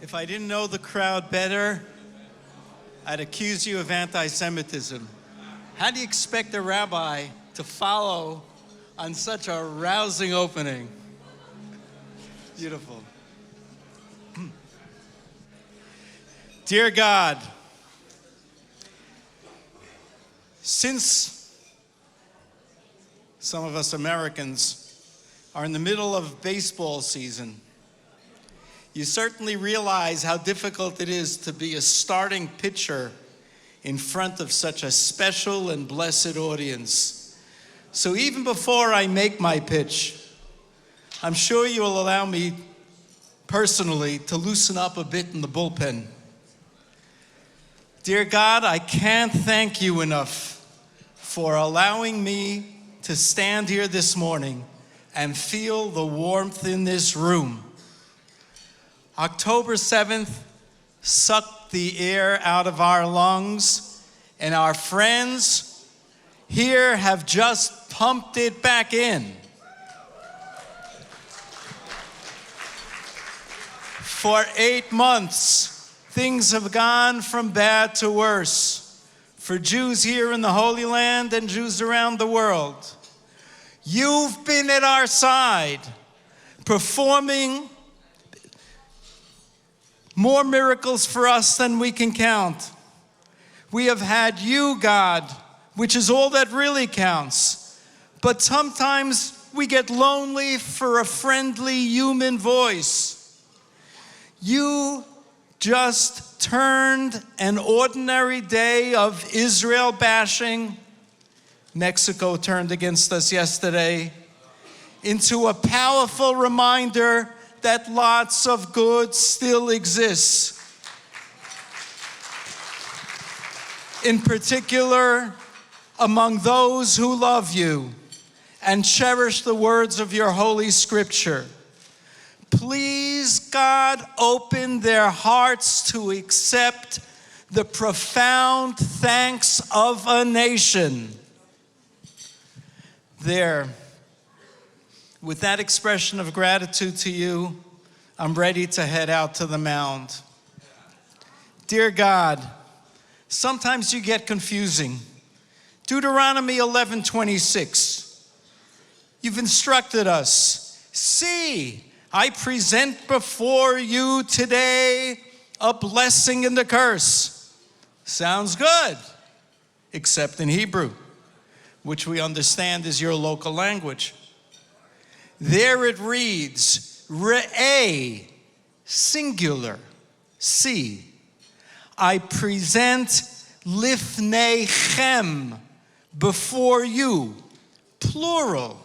If I didn't know the crowd better, I'd accuse you of anti-Semitism. How do you expect a rabbi to follow on such a rousing opening? Beautiful. Dear God, since some of us Americans are in the middle of baseball season, you certainly realize how difficult it is to be a starting pitcher in front of such a special and blessed audience. So even before I make my pitch, I'm sure you will allow me personally to loosen up a bit in the bullpen. Dear God, I can't thank you enough for allowing me to stand here this morning and feel the warmth in this room. October 7th sucked the air out of our lungs, and our friends here have just pumped it back in. For 8 months, things have gone from bad to worse for Jews here in the Holy Land and Jews around the world. You've been at our side, performing more miracles for us than we can count. We have had you, God, which is all that really counts. But sometimes we get lonely for a friendly human voice. You just turned an ordinary day of Israel bashing, Mexico turned against us yesterday, into a powerful reminder that lots of good still exists. In particular, among those who love you and cherish the words of your holy scripture. Please, God, open their hearts to accept the profound thanks of a nation. There, with that expression of gratitude to you, I'm ready to head out to the mound. Dear God, sometimes you get confusing. Deuteronomy 11:26. You've instructed us, see, I present before you today a blessing and a curse. Sounds good, except in Hebrew, which we understand is your local language. There it reads, Re'eh, singular, see. I present lifneichem, before you, plural.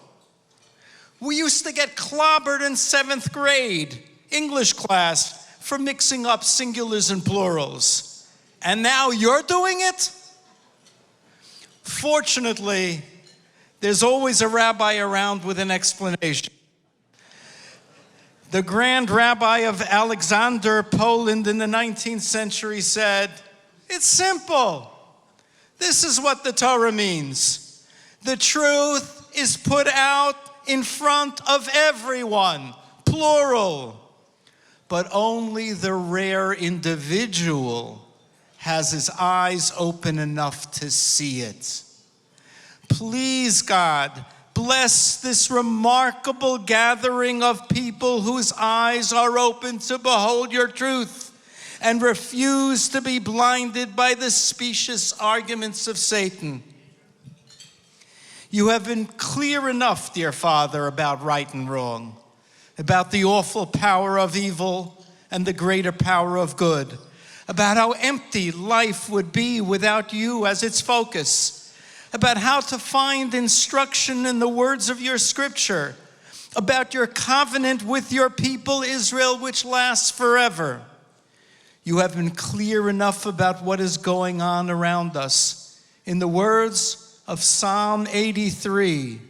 We used to get clobbered in 7th grade English class for mixing up singulars and plurals. And now you're doing it? Fortunately, there's always a rabbi around with an explanation. The Grand Rabbi of Alexander, Poland in the 19th century said, it's simple. This is what the Torah means. The truth is put out in front of everyone, plural. But only the rare individual has his eyes open enough to see it. Please, God, bless this remarkable gathering of people whose eyes are open to behold your truth and refuse to be blinded by the specious arguments of Satan. You have been clear enough, dear Father, about right and wrong, about the awful power of evil and the greater power of good, about how empty life would be without you as its focus, about how to find instruction in the words of your scripture, about your covenant with your people Israel, which lasts forever. You have been clear enough about what is going on around us. In the words of Psalm 83,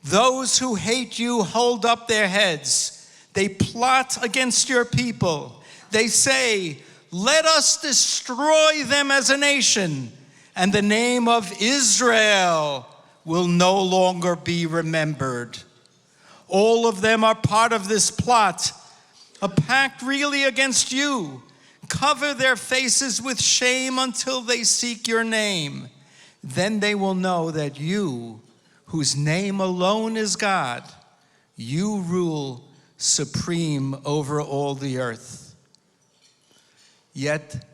those who hate you hold up their heads. They plot against your people. They say, let us destroy them as a nation, and the name of Israel will no longer be remembered. All of them are part of this plot, a pact really against you. Cover their faces with shame until they seek your name. Then they will know that you, whose name alone is God, you rule supreme over all the earth. Yet,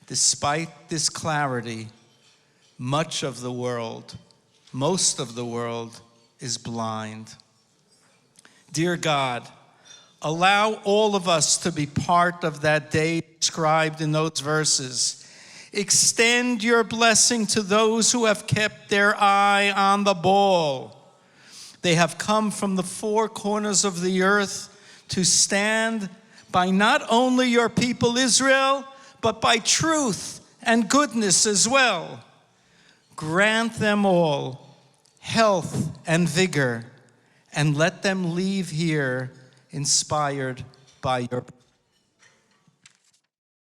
despite this clarity, most of the world is blind. Dear God, allow all of us to be part of that day described in those verses. Extend your blessing to those who have kept their eye on the ball. They have come from the four corners of the earth to stand by not only your people Israel, but by truth and goodness as well. Grant them all health and vigor, and let them leave here inspired by your